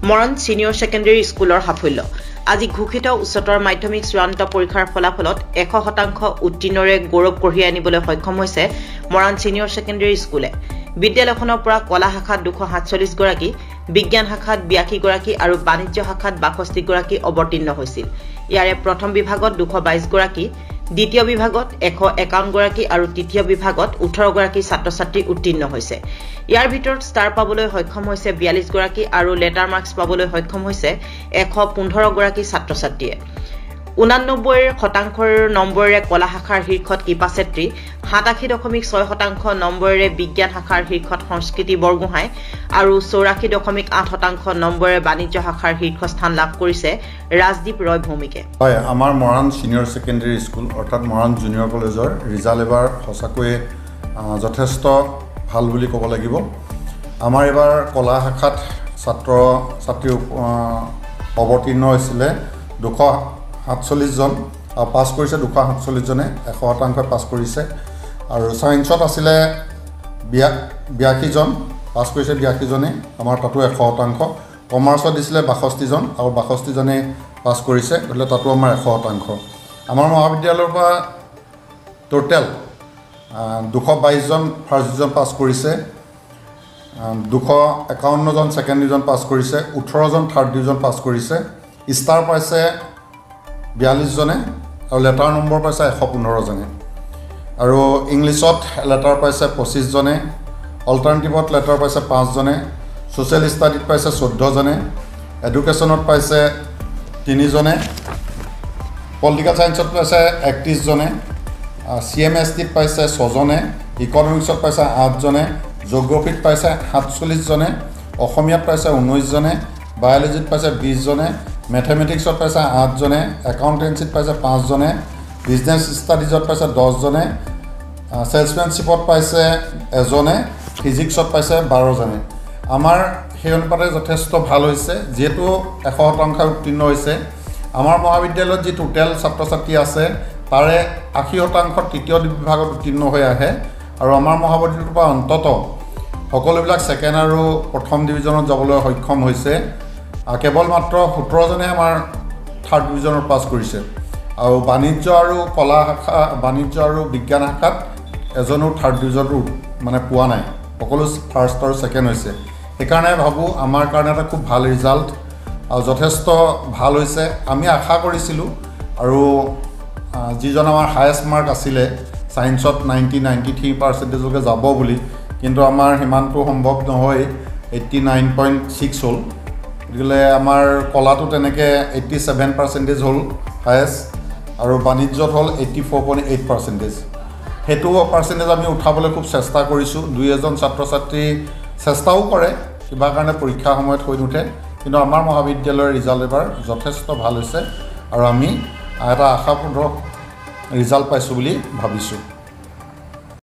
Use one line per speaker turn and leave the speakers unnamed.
Moran senior secondary স্কুলৰ সাফল্য আজি ঘোষিত উচ্চতৰ মাধ্যমিক চূড়ান্ত পৰীক্ষাৰ ফলাফলত 100% উত্তীৰ্ণৰে গৌৰৱ কঢ়িয়াই আনিবলৈ সক্ষম হৈছে মৰাণ সিনিয়ৰ সেকেন্ডাৰী স্কুলে বিদ্যালয়খনৰ পৰা কলা শাখাত 247 গৰাকী বিজ্ঞান শাখাত 82 গৰাকী আৰু বাণিজ্য শাখাত 62 গৰাকী অৱতীৰ্ণ হৈছিল ইয়াৰে প্ৰথম বিভাগত 222 গৰাকী দ্বিতীয় বিভাগত 151 গৰাকী আৰু তৃতীয় বিভাগত 18 গৰাকী ছাত্ৰ-ছাত্ৰী উত্তীৰ্ণ হৈছে ইয়াৰ ভিতৰত ষ্টাৰ পাবলৈ সক্ষম হৈছে 42 গৰাকী আৰু লেটাৰ মাৰ্কছ পাবলৈ সক্ষম হৈছে 115 গৰাকী ছাত্ৰ-ছাত্ৰীয়ে 89% নম্বৰেৰে কলা শাখাৰ শীৰ্ষত কৃপাছেত্ৰী 87.6% নম্বৰেৰে বিজ্ঞান শাখাৰ শীৰ্ষত সংস্কৃতি বৰগোহাঁই আৰু 84.8% নম্বৰেৰে বাণিজ্য শাখাৰ শীৰ্ষস্থান লাভ কৰিছে ৰাজদীপ ৰয় ভৌমিকে
হয় আমাৰ মৰাণ সিনিয়ৰ সেকেন্ডাৰী স্কুল অৰ্থাৎ মৰাণ জুনিয়ৰ কলেজৰ ৰিজাল্ট এবাৰ সঁচাকৈ যথেষ্ট ভাল বুলি ক'ব লাগিব আমাৰ এবাৰ কলা শাখাত ছাত্ৰ ছাত্ৰী অৱতীৰ্ণ হৈছিলে 247 জন পাছ কৰিছে 247 জনে 100% পাছ কৰিছে আৰু সায়েন্সত আছিলে 82 জন পাছ কৰিছে 82 জনে আমাৰ তাতো 100% কমাৰ্চত দিছিলে 62 জন আৰু 62 জনে পাছ কৰিছে গলে তাতো আমাৰ 100% আমাৰ মহাবিদ্যালয়ৰ পৰা টোটাল 222 জন ফাৰ্ষ্ট ডিভিজন পাছ কৰিছে 251 জন সেকেন্ড ডিভিজন পাছ কৰিছে 18 জন থাৰ্ড ডিভিজন পাছ কৰিছে ষ্টাৰ পাইছে 42 জনে আৰু লেটাৰ নম্বৰ পাইছে 115 জনে আৰু ইংলিছত লেটাৰ পাইছে 25 জনে অল্টাৰনেটিভত লেটাৰ পাইছে 5 জনে সোশ্যাল ষ্টাডিত পাইছে 14 জনে এডুকেশ্যনত পাইছে 3 জনে পলিটিকেল সায়েন্সত পাইছে 31 জনে CMSTত পাইছে 6 জনে ইকনমিক্সত পাইছে 8 জনে জিঅ'গ্ৰাফিত পাইছে 47 জনে অসমীয়াত পাইছে 19 জনে বায়োলজিত পাইছে 20 জনে মেথমেটিক্সত পাইছে 8 জনে একাউন্টেন্সিত পাইছে 5 জনে বিজনেস ষ্টাডিজত পাইছে 10 জনে সেলসম্যানশিপত পাইছে 1 জনে ফিজিক্সত পাইছে 12 জনে আমাৰ সেই অনুপাতে যথেষ্ট ভাল হৈছে যেহেতু 100% উত্তীৰ্ণ হৈছে আমাৰ মহাবিদ্যালয়ত যি টোটাল ছাত্ৰ-ছাত্ৰী আছে তাৰে 80% তৃতীয় বিভাগত উত্তীৰ্ণ হৈ আহে আৰু আমাৰ মহাবিদ্যালয়ৰ পৰা অন্তত সকলোবিলাক সেকেন্ড আৰু প্ৰথম ডিভিজনত যাবলৈ সক্ষম হৈছে কেৱল মাত্ৰ 17 জনে আমাৰ থাৰ্ড ডিভিজনৰ পাছ কৰিছে আৰু বাণিজ্য আৰু কলা শাখা বাণিজ্য আৰু বিজ্ঞান শাখাত এজনো থাৰ্ড ডিভিজনটো মানে পোৱা নাই সকলো ফাৰ্ষ্ট আৰু সেকেন্ড হৈছে সেইকাৰণে ভাবো আমাৰ কাৰণে এটা খুব ভাল ৰিজাল্ট আৰু যথেষ্ট ভাল হৈছে আমি আশা কৰিছিলো আৰু যিজন আমাৰ হাইয়েষ্ট মাৰ্ক আছিলে সায়েন্সত 93% লৈকে যাব বুলি কিন্তু আমাৰ হিমানটো সম্ভৱ নহয় 89.6 হ'ল গলে আমাৰ কলাটো তেনেকে 87% হ'ল হাইয়েষ্ট আৰু বাণিজ্যত হ'ল 84.8% হেতু পাৰ্সেন্টেজ আমি উঠাবলৈ খুব চেষ্টা কৰিছো দুই এজন ছাত্ৰ-ছাত্ৰী চেষ্টাও কৰে কিবা কাৰণে পৰীক্ষা সময়ত হৈ নুঠে কিন্তু আমাৰ মহাবিদ্যালয়ৰ ৰিজাল্ট এবাৰ যথেষ্ট ভাল হৈছে আৰু আমি এটা আশাপূৰ্ণ ৰিজাল্ট পাইছো বুলি ভাবিছো